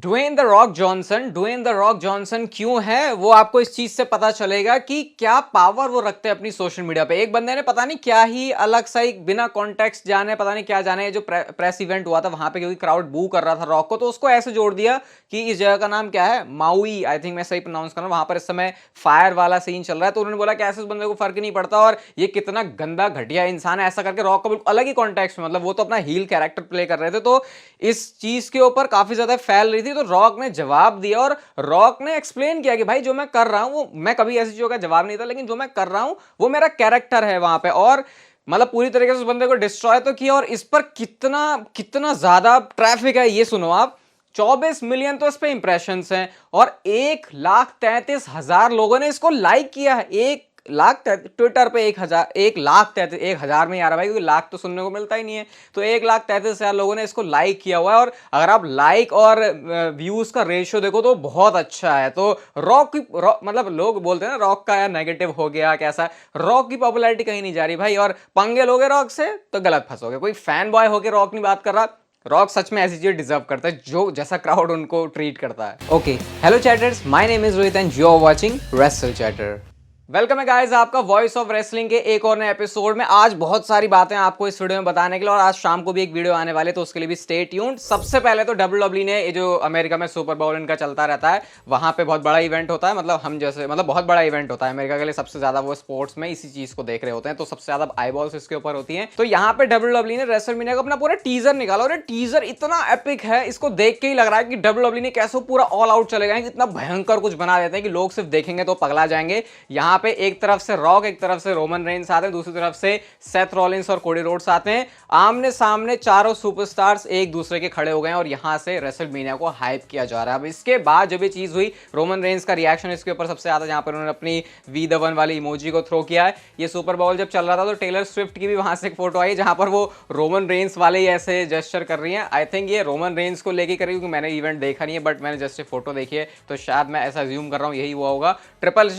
Dwayne the rock Johnson क्यों है वो आपको इस चीज से पता चलेगा कि क्या पावर वो रखते हैं अपनी सोशल मीडिया पे। एक बंदे ने पता नहीं क्या ही अलग सा एक बिना कॉन्टेक्स्ट जाने पता नहीं क्या जाने जो प्रेस इवेंट हुआ था वहां पे क्योंकि क्राउड बू कर रहा था रॉक को, तो उसको ऐसे जोड़ दिया कि इस जगह का नाम क्या है, माउई, आई थिंक मैं सही प्रोनाउंस कर रहा हूं, वहां पर इस समय फायर वाला सीन चल रहा है। तो उन्होंने बोला कि ऐसे उस बंदे को फर्क नहीं पड़ता और ये कितना गंदा घटिया इंसान है, ऐसा करके रॉक को बिल्कुल अलग ही कॉन्टेक्स्ट में, मतलब वो तो अपना हील कैरेक्टर प्ले कर रहे थे, तो इस चीज के ऊपर काफी ज्यादा फैल रही थी। तो रॉक ने जवाब दिया और रॉक ने एक्सप्लेन किया कि भाई जो मैं कर रहा हूं वो मैं कभी ऐसी चीजों का जवाब नहीं था, लेकिन जो मैं कर रहा हूं वो मेरा कैरेक्टर है वहां पे। और मतलब पूरी तरीके से उस बंदे को डिस्ट्रॉय तो किया और इस पर कितना कितना ज्यादा ट्रैफिक है ये सुनो आप। 24 मिलियन तो इस पे इंप्रेशंस हैं और 1,33,000 लोगों ने इसको लाइक किया है। 1,00,000 ट्विटर पे 1,33,000 में आ रहा भाई, क्योंकि लाख तो सुनने को मिलता ही नहीं है। तो 1,33,000 लोगों ने इसको लाइक किया हुआ है और अगर आप लाइक और व्यूज का रेशियो देखो तो बहुत अच्छा है। तो रॉक की मतलब लोग बोलते हैं ना रॉक का यार नेगेटिव हो गया कैसा, रॉक की पॉपुलैरिटी कहीं नहीं जा रही भाई, और पंगे लोगे रॉक से तो गलत फंसोगे। कोई फैन बॉय होकर रॉक नहीं बात कर रहा, रॉक सच में ऐसी चीज डिजर्व करता है जो जैसा क्राउड उनको ट्रीट करता है। Okay, hello chatters, my name is Rohit and you are watching wrestle chatter. Welcome है गाइस आपका वॉइस ऑफ रेसलिंग के एक और नए एपिसोड में। आज बहुत सारी बातें आपको इस वीडियो में बताने के लिए, और आज शाम को भी एक वीडियो आने वाले तो उसके लिए भी स्टे ट्यून्ड। सबसे पहले तो डब्ल्यूडब्ल्यूई ने ये जो अमेरिका में सुपर बाउल इनका चलता रहता है, वहां पे बहुत बड़ा इवेंट होता है, मतलब हम जैसे मतलब बहुत बड़ा इवेंट होता है अमेरिका के लिए, सबसे ज्यादा वो स्पोर्ट्स में इसी चीज को देख रहे होते हैं, तो सबसे ज्यादा आईबॉल्स इसके ऊपर होती है। तो यहाँ पे डब्ल्यूडब्ल्यूई ने रेसलमेनिया का अपना पूरा टीजर निकाला और ये टीजर इतना एपिक है, इसको देख के ही लग रहा है कि डब्ल्यूडब्ल्यूई ने कैसे पूरा ऑल आउट चले गए, इतना भयंकर कुछ बना देते हैं कि लोग सिर्फ देखेंगे तो पगला जाएंगे। यहाँ पे एक तरफ से रॉक, एक तरफ से रोमन रेंस आते हैं, दूसरी तरफ से सेथ रॉलिंस और कोडी रोड्स आते हैं। आमने सामने चारों सुपरस्टार्स एक दूसरे के खड़े हो गए और यहां से रेसलमेनिया को हाइप किया जा रहा है। अब इसके बाद जब ये चीज हुई, रोमन रेंस का रिएक्शन इसके ऊपर सबसे ज्यादा, जहां पर उन्होंने अपनी वी द वन वाली इमोजी को थ्रो किया है। ये सुपर बाउल जब चल रहा था तो टेलर स्विफ्ट की भी वहां से एक फोटो आई जहां पर वो रोमन रेंस वाले ही ऐसे जेस्चर कर रही हैं। आई थिंक ये रोमन रेंस को लेके करी, क्योंकि मैंने इवेंट देखा नहीं है, बट मैंने जस्ट फोटो देखी है, तो शायद मैं ऐसा ज्यूम कर रहा हूँ यही हुआ होगा। ट्रिपल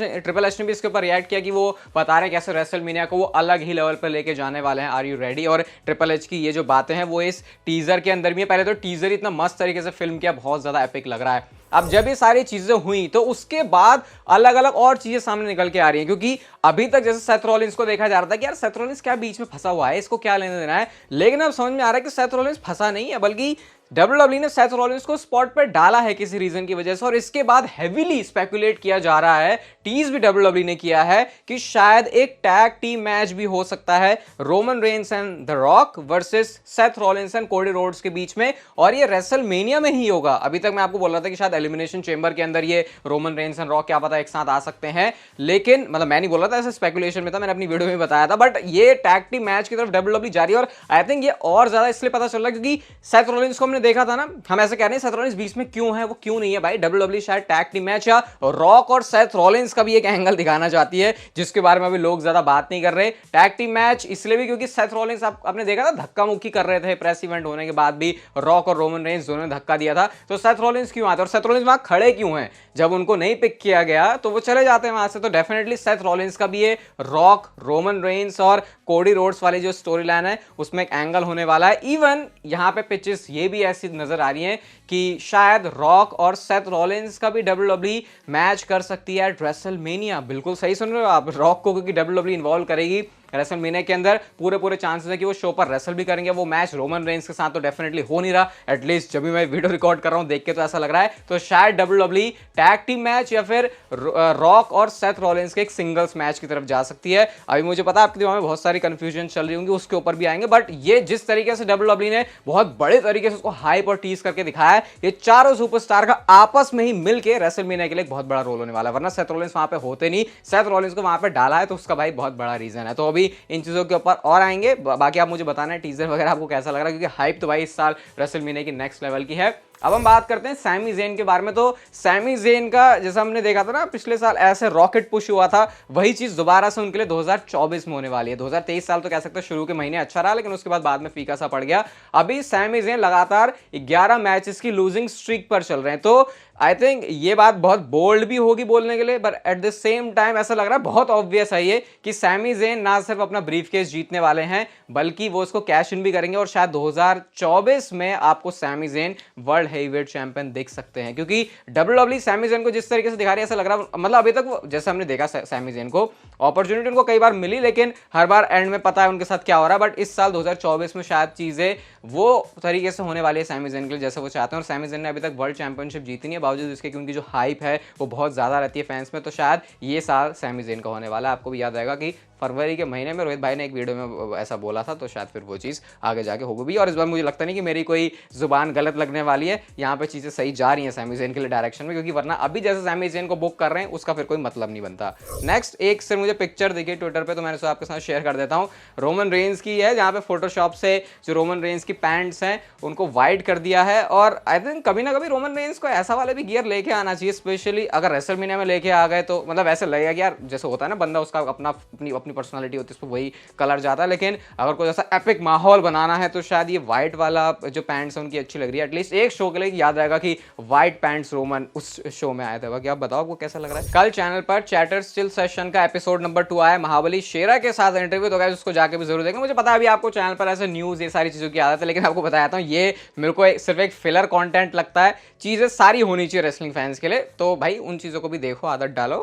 एच ने भी इसके ऊपर रिएक्ट किया कि वो बता रहे हैं कैसे रेसलमेनिया को वो अलग ही लेवल पर लेके जाने वाले हैं, आर यू रेडी। और ट्रिपल एच की ये जो बातें हैं वो इस टीजर के अंदर भी है। पहले तो टीजर इतना मस्त तरीके से फिल्म किया, बहुत ज्यादा एपिक लग रहा है। अब जब ये सारी चीजें हुई तो उसके बाद अलग अलग और चीजें सामने निकल के आ रही हैं, क्योंकि अभी तक जैसे सेथ रॉलिंस को देखा जा रहा था कि यार सेथ रॉलिंस क्या बीच में फंसा हुआ है, इसको क्या लेने देना है, लेकिन अब समझ में आ रहा है कि सेथ रॉलिंस फंसा नहीं है, बल्कि डब्ल्यूडब्ल्यूई ने सेथ रॉलिंस को स्पॉट पर डाला है किसी रीजन की वजह से। और इसके बाद हेवीली स्पेकुलेट किया जा रहा है, टीज भी डब्ल्यूडब्ल्यूई ने किया है कि शायद एक टैग टीम मैच भी हो सकता है Roman Reigns and the rock versus Seth Rollins and Cody Rhodes के बीच में, और ये रेसलमेनिया में ही होगा। अभी तक मैं आपको बोल रहा था कि शायद एलिमिनेशन चेंबर के अंदर ये रोमन रेंस एंड रॉक क्या पता एक साथ आ सकते हैं, लेकिन मतलब मैं नहीं बोल रहा था, ऐसे स्पेकुलेशन में था, मैंने अपनी वीडियो में बताया था, बट ये टैग टीम मैच की तरफ डब्ल्यूडब्ल्यूई जा रही है। और आई थिंक ये और ज्यादा इसलिए पता चल रहा है क्योंकि सेथ रॉलिंस को हमने देखा था ना, हम ऐसे कह रहे हैं सेथ रॉलिंस बीच में क्यों है, वो क्यों नहीं है भाई। डब्ल्यूडब्ल्यूई शायद टैग टीम मैच या रॉक और सेथ रॉलिंस का भी एक एंगल दिखाना चाहती है, जिसके बारे में अभी लोग ज्यादा बात नहीं कर रहे। टैग टीम मैच इसलिए भी क्योंकि सेथ रॉलिंस आपने देखा था धक्का मुक्की कर रहे थे प्रेस इवेंट होने के बाद भी, रॉक और रोमन रेंस दोनों ने धक्का दिया था, तो सेथ रॉलिंस क्यों आते और सेथ रॉलिंस वहां खड़े क्यों हैं, जब उनको नहीं पिक किया गया तो वो चले जाते हैं वहां से। तो डेफिनेटली सेथ रॉलिंस का भी ये रॉक, रोमन रेंस और कोडी रोड्स वाली जो स्टोरी लाइन है उसमें एक एंगल होने वाला है। इवन यहां पे पिचेस ये भी ऐसी नजर आ रही हैं कि शायद रॉक और सेथ रॉलिंस का भी डब्ल्यूडब्ल्यूई मैच कर सकती है एट रेसलमेनिया। बिल्कुल सही सुन रहे हो आप, रॉक को क्योंकि डब्ल्यूडब्ल्यूई इन्वॉल्व करेगी रेसलमेनिया के अंदर, पूरे चांसेस है कि वो शो पर रेसल भी करेंगे। वो मैच रोमन रेंस के साथ तो डेफिनेटली हो नहीं रहा, एटलीस्ट जब भी मैं वीडियो रिकॉर्ड कर रहा हूं देख के तो ऐसा लग रहा है। तो शायद डब्ल्यूडब्ल्यूई टैग टीम मैच या फिर रॉक और सेथ रॉलिंस के एक सिंगल्स मैच की तरफ जा सकती है। अभी मुझे पता है आपके दिमाग में बहुत सारी कंफ्यूजन चल रही होंगी, उसके ऊपर भी आएंगे, बट ये जिस तरीके से डब्ल्यूडब्ल्यूई ने बहुत बड़े तरीके से उसको हाइप और टीज करके दिखाया है, ये चारों सुपरस्टार का आपस में ही मिलकर रेसलमेनिया के लिए बहुत बड़ा रोल होने वाला है। वरना सेथ रॉलिंस वहां पे होते नहीं, सेथ रॉलिंस को वहां पे डाला है तो उसका भाई बहुत बड़ा रीजन है। तो अभी इन चीजों के ऊपर और आएंगे, बाकी आप मुझे बताना है टीजर वगैरह आपको कैसा लग रहा है, क्योंकि हाइप तो भाई इस साल रेसलमेनिया की नेक्स्ट लेवल की है। अब हम बात करते हैं सैमी ज़ेन के बारे में। तो सैमी ज़ेन का जैसा हमने देखा था ना पिछले साल ऐसे रॉकेट पुश हुआ था, वही चीज दोबारा से उनके लिए 2024 में होने वाली है। 2023 साल तो कह सकते हैं शुरू के महीने अच्छा रहा, लेकिन उसके बाद में फीका सा पड़ गया। अभी सैमी ज़ेन लगातार 11 मैचेस की लूजिंग स्ट्रीक पर चल रहे हैं, तो आई थिंक ये बात बहुत बोल्ड भी होगी बोलने के लिए, but at the same time ऐसा लग रहा है बहुत ऑब्वियस है ये कि सैमी ज़ेन ना सिर्फ अपना ब्रीफकेस जीतने वाले हैं, बल्कि वो इसको कैश इन भी करेंगे और शायद 2024 में आपको Sami Zayn world heavyweight champion देख सकते हैं, क्योंकि डब्ल्यूडब्ल्यूई सैमी ज़ेन को जिस तरीके से दिखा रही है ऐसा लग रहा है, मतलब अभी तक जैसे हमने देखा सैमी ज़ेन को अपॉर्चुनिटी उनको कई बार मिली, लेकिन हर बार एंड में पता है उनके साथ क्या हो रहा है। बट इस साल 2024 में शायद चीजें वो तरीके से होने वाली है सैमी ज़ेन के लिए जैसे वो चाहते हैं। और सैमी ज़ेन ने अभी तक वर्ल्ड चैंपियनशिप जीती नहीं है, बावजूद इसके कि उनकी जो हाइप है वो बहुत ज्यादा रहती है फैंस में। तो शायद ये साल सैमी ज़ेन का होने वाला है। आपको भी याद आएगा कि फरवरी के महीने में रोहित भाई ने एक वीडियो में ऐसा बोला था, तो शायद फिर वो चीज़ आगे जाके होगी भी। और इस बार मुझे लगता नहीं कि मेरी कोई जुबान गलत लगने वाली है, यहाँ पे चीज़ें सही जा रही हैं सैमी ज़ेन के लिए डायरेक्शन में, क्योंकि वरना अभी जैसे सैमी ज़ेन को बुक कर रहे हैं उसका फिर कोई मतलब नहीं बनता। नेक्स्ट एक सिर्फ मुझे पिक्चर दिखी ट्विटर पे, तो मैंने आपके साथ शेयर कर देता हूँ। रोमन रेंज की है, जहाँ पे फोटोशॉप से जो रोमन रेंज की पैंट्स हैं उनको वाइट कर दिया है। और आई थिंक कभी ना कभी रोमन रेंज को ऐसा वाले भी गियर लेके आना चाहिए, स्पेशली अगर रेसलमेनिया में लेके आ गए तो मतलब ऐसे लगेगा कि यार जैसे होता है ना बंदा उसका अपनी पर्सनालिटी होती है, उस पर वही कलर जाता है। लेकिन अगर कोई ऐसा एपिक माहौल बनाना है तो शायद ये व्हाइट वाला जो पैंट्स है उनकी अच्छी लग रही है। एटलीस्ट एक शो के लिए याद रहेगा कि व्हाइट पैंट्स रोमन उस शो में आए थे। बाकी आप बताओ आपको कैसा लग रहा है। कल चैनल पर चैटर स्टिल सेशन का एपिसोड नंबर 2 आया, महाबली शेरा के साथ इंटरव्यू, तो गाइस उसको जाके भी जरूर देखना। मुझे पता है अभी आपको चैनल पर ऐसे न्यूज ये सारी चीजों की आदत है, लेकिन आपको बताता हूँ ये मेरे को सिर्फ एक फिलर कंटेंट लगता है। चीजें सारी होनी चाहिए रेसलिंग फैंस के लिए, तो भाई उन चीजों को भी देखो, आदत डालो,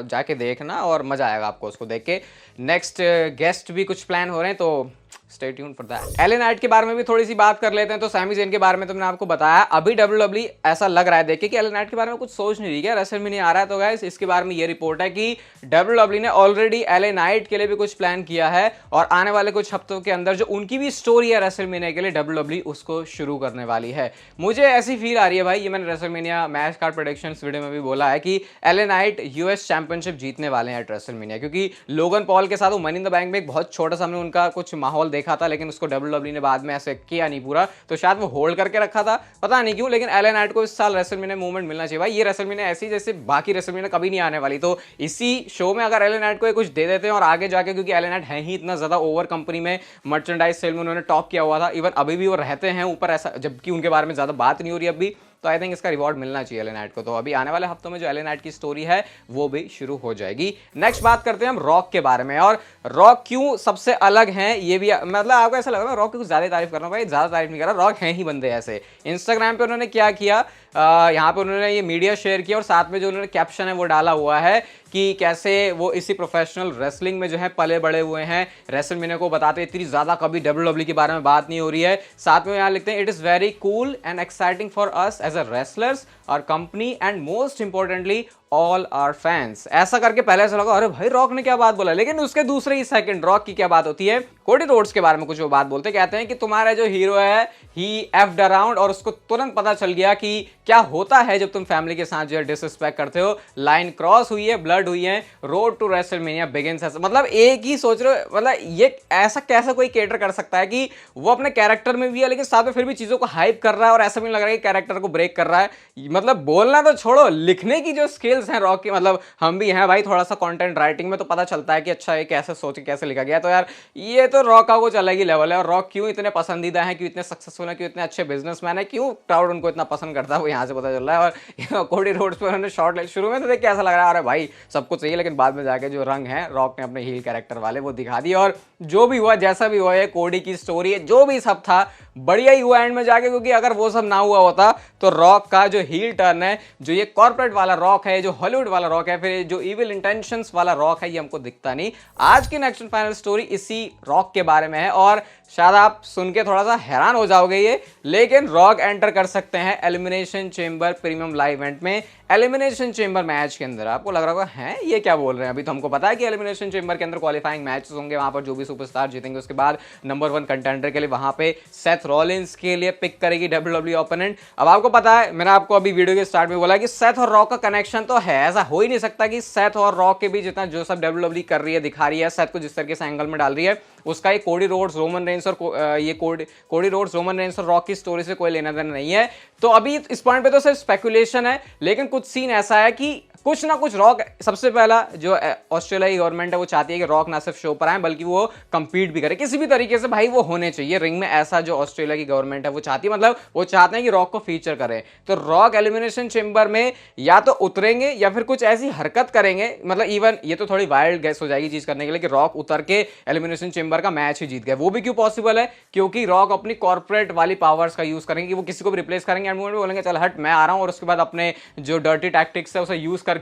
जाके देखना और मजा आएगा आपको उसको देख के। नेक्स्ट गेस्ट भी कुछ प्लान हो रहे हैं, तो stay tuned for that. LA Knight के बारे में भी थोड़ी सी बात कर लेते हैं। तो सैमी ज़ेन के बारे में तो मैंने आपको बताया। अभी डब्ल्यूडब्ल्यूई ऐसा लग रहा है देखिए कि एले नाइट के बारे में कुछ सोच नहीं रही है, रेसलमेनिया आ रहा है। तो गाइस इसके बारे में ये रिपोर्ट है कि डब्ल्यूडब्ल्यूई ने ऑलरेडी एले नाइट के लिए भी कुछ प्लान किया है, और आने वाले कुछ हफ्तों के अंदर जो उनकी भी स्टोरी है रेसलमेनिया के लिए डब्ल्यूडब्ल्यूई उसको शुरू करने वाली है। मुझे ऐसी फील आ रही है भाई, ये मैंने WrestleMania match card predictions video में भी बोला है कि एले नाइट यूएस चैंपियनशिप जीतने वाले हैं एट रेसलमेनिया, क्योंकि लोगन पॉल के साथ वो मनी इन द बैंक में एक बहुत छोटा सा हमने उनका कुछ माहौल देखा था, लेकिन उसको डब्ल्यूडब्ल्यूई ने बाद में ऐसे किया नहीं पूरा, तो शायद वो होल्ड करके रखा था, पता नहीं क्यों। लेकिन एले नाइट को इस साल रेसलमेनिया मूवमेंट मिलना चाहिए भाई। ये रेसलमेनिया ऐसी जैसे बाकी रेसलमेनिया कभी नहीं आने वाली, तो इसी शो में अगर एले नाइट को कुछ दे देते हैं और आगे जाके, क्योंकि एले नाइट है ही इतना ज्यादा ओवर कंपनी में, मर्चेंडाइज सेल में उन्होंने टॉप किया हुआ था, इवन अभी भी वो रहते हैं ऊपर ऐसा, जबकि उनके बारे में ज्यादा बात नहीं हो रही अभी। तो आई थिंक इसका रिवॉर्ड मिलना चाहिए एले नाइट को। तो अभी आने वाले हफ्तों में जो एले नाइट की स्टोरी है वो भी शुरू हो जाएगी। नेक्स्ट बात करते हैं हम रॉक के बारे में, और रॉक क्यों सबसे अलग हैं ये भी, मतलब आपको ऐसा लग रहा है रॉक की कुछ ज्यादा तारीफ कर रहा हूं, भाई ज्यादा तारीफ नहीं कर रहा, रॉक हैं ही बंदे ऐसे। इंस्टाग्राम पे उन्होंने क्या किया, यहाँ पे उन्होंने ये मीडिया शेयर किया, और साथ में जो उन्होंने कैप्शन है वो डाला हुआ है कि कैसे वो इसी प्रोफेशनल रेसलिंग में जो है पले बड़े हुए हैं। रेसलमेनिया को बताते इतनी ज्यादा कभी डब्ल्यूडब्ल्यूई के बारे में बात नहीं हो रही है। साथ में यहाँ लिखते हैं, it is very cool and exciting for us as a wrestlers, our company, and most importantly all our fans. ऐसा करके पहले ऐसा लगा अरे भाई रॉक ने क्या बात बोला, लेकिन उसके दूसरे ही सेकंड रॉक की क्या बात होती है, कोडी रोड्स के बारे में कुछ वो बात बोलते, कहते हैं कि तुम्हारा जो हीरो है ही एफ्ड अराउंड, और उसको तुरंत पता चल गया कि क्या होता है जब तुम फैमिली के साथ जो है डिसरिस्पेक्ट करते हो। लाइन क्रॉस हुई है, ब्लड हुई है, रोड टू रेसलमेनिया बिगिंस। मतलब एक ही सोच रहे हो, मतलब ये ऐसा कैसा कोई कैटर कर सकता है कि वो अपने कैरेक्टर में भी है लेकिन साथ में फिर भी चीजों को हाइप कर रहा है, और ऐसा भी लग रहा है कि कैरेक्टर को ब्रेक कर रहा है। मतलब बोलना तो छोड़ो, लिखने की जो स्किल्स हैं रॉक की, मतलब हम भी हैं भाई थोड़ा सा कंटेंट राइटिंग में, तो पता चलता है कि अच्छा ये कैसे सोच के कैसे लिखा गया। तो यार ये तो रॉक का कुछ अलग ही लेवल है। और रॉक क्यों इतने पसंदीदा है, क्यों इतने सक्सेसफुल है, क्यों इतने अच्छे बिजनेसमैन है, क्यों क्राउड उनको इतना पसंद करता है, वो यहाँ से पता चल रहा है। और कोडी रोड्स पर उन्होंने शॉट ले, शुरू में तो देख के ऐसा लग रहा है अरे भाई सब कुछ चाहिए, लेकिन बाद में जाके जो रंग है रॉक ने अपने हील कैरेक्टर वाले वो दिखा दिए। और जो भी हुआ जैसा भी हुआ, ये कोडी की स्टोरी है, जो भी सब था बढ़िया ही हुआ एंड में जाके, क्योंकि अगर वो सब ना हुआ होता तो रॉक का जो हील टर्न है, जो ये कॉर्पोरेट वाला रॉक है, जो हॉलीवुड वाला रॉक है, फिर जो इविल इंटेंशंस वाला रॉक है, ये हमको दिखता नहीं। आज की नेक्स्ट फाइनल स्टोरी इसी रॉक के बारे में है, और शायद आप सुन के थोड़ा सा हैरान हो जाओगे ये, लेकिन रॉक एंटर कर सकते हैं elimination chamber premium live event में, एलिमिनेशन चेंबर मैच के अंदर। आपको लग रहा होगा हैं ये क्या बोल रहे हैं, अभी तो हमको पता है कि एलिमिनेशन चेंबर के अंदर क्वालिफाइंग मैचेस होंगे, वहां पर जो भी सुपरस्टार जीतेंगे उसके बाद नंबर 1 कंटेंडर के लिए वहां पे सेथ रॉलिंस के लिए पिक करेगी डब्ल्यूडब्ल्यूई ओपोनेंट। अब आपको पता है, मैंने आपको अभी वीडियो के स्टार्ट में बोला कि सेथ और रॉक का कनेक्शन तो है, ऐसा हो ही नहीं सकता कि सेथ और रॉक के बीच इतना जो सब डब्ल्यूडब्ल्यूई कर रही है, दिखा रही है, सेथ को जिस तरीके से एंगल में डाल रही है, उसका ये कोडी रोड्स रोमन रेंस और ये कोडी रोड्स रोमन रेंस और रॉक की स्टोरी से कोई लेना देना नहीं है। तो अभी इस पॉइंट पे तो सिर्फ स्पेकुलेशन है, लेकिन कुछ सीन ऐसा है कि कुछ ना कुछ रॉक, सबसे पहला जो ऑस्ट्रेलिया की गवर्नमेंट है वो चाहती है कि रॉक ना सिर्फ शो पर आए बल्कि वो कंपीट भी करे किसी भी तरीके से, भाई वो होने चाहिए रिंग में, ऐसा जो ऑस्ट्रेलिया की गवर्नमेंट है वो चाहती है, मतलब वो चाहते हैं कि रॉक को फीचर करें। तो रॉक एलिमिनेशन चेंबर में या तो उतरेंगे या फिर कुछ ऐसी हरकत करेंगे, मतलब इवन ये तो थोड़ी वाइल्ड गैस हो जाएगी चीज करने के लिए कि रॉक उतर के एलिमिनेशन चेंबर का मैच ही जीत गए। वो भी क्यों पॉसिबल है, क्योंकि रॉक अपनी कॉर्पोरेट वाली पावर्स का यूज करेंगे कि वो किसी को भी रिप्लेस करेंगे, एंड मोमेंट बोलेंगे चल हट मैं आ रहा हूं, और उसके बाद अपने जो डर्टी टैक्टिक्स है उसे यूज करके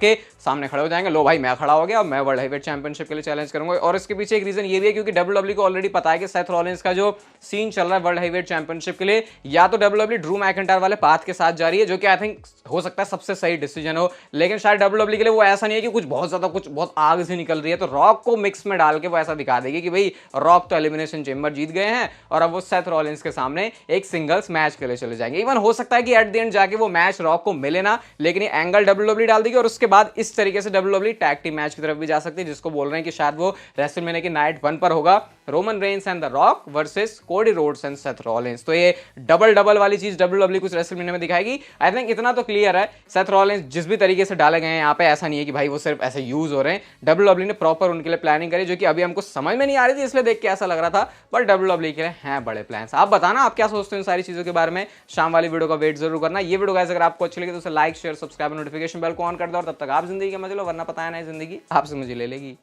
सामने खड़े हो जाएंगे, लो भाई मैं खड़ा हो गया और मैं वर्ल्ड हेवीवेट चैंपियनशिप के लिए चैलेंज करूंगा। और इसके पीछे एक रीजन ये भी है क्योंकि डब्ल्यूडब्ल्यू को ऑलरेडी पता है कि सेथ रॉलिंस का जो सीन चल रहा है वर्ल्ड हेवीवेट चैंपियनशिप के लिए, या तो डब्ल्यूडब्ल्यू ड्रू मैकिंटायर वाले पाथ के साथ जा रही है, जो कि आई थिंक हो सकता है सबसे सही डिसीजन हो, लेकिन शायद डब्ल्यूडब्ल्यू के लिए वो ऐसा नहीं है कि कुछ बहुत ज्यादा कुछ बहुत आग से निकल रही है, तो रॉक को मिक्स में डाल के वो ऐसा दिखा देगी कि भाई रॉक तो एलिमिनेशन चेंबर जीत गए हैं और अब वो सेथ रॉलिंस के सामने एक सिंगल्स मैच के लिए चले जाएंगे। इवन हो सकता है कि एट द एंड जाके वो मैच रॉक को मिले ना, लेकिन ये एंगल डब्ल्यूडब्ल्यू डाल देगी और उसके बाद इस तरीके से डब्ल्यूडब्ल्यू टैग टीम मैच की तरफ भी जा सकती है, जिसको बोल रहे हैं कि शायद वो रेसलमेनिया की नाइट 1 पर होगा, Roman Reigns and the rock versus Cody Rhodes and Seth Rollins. तो ये डबल डबल वाली चीज डब्ल्यूडब्ल्यू कुछ रेसलमेनिया में दिखाएगी। आई थिंक इतना तो क्लियर है, सेथ रॉलिंस जिस भी तरीके से डाले गए हैं यहाँ पे, ऐसा नहीं है कि भाई वो सिर्फ ऐसे यूज हो रहे हैं, डब्ल्यूडब्ल्यू ने प्रॉपर उनके लिए प्लानिंग करी, जो कि अभी हमको समझ में नहीं आ रही थी, इसलिए देख के ऐसा लग रहा था, पर डब्ल्यूडब्ल्यू के लिए हैं बड़े प्लान्स। आप बताना आप क्या सोचते हो इन सारी चीजों के बारे में, शाम वाली वीडियो का वेट जरूर करना। ये वीडियो गाइस अगर आपको अच्छी लगी तो उसे like share subscribe notification bell को ऑन कर दो, और तब तक आप जिंदगी के मजे लो, वरना पता है ना जिंदगी आपसे मुझे ले लेगी।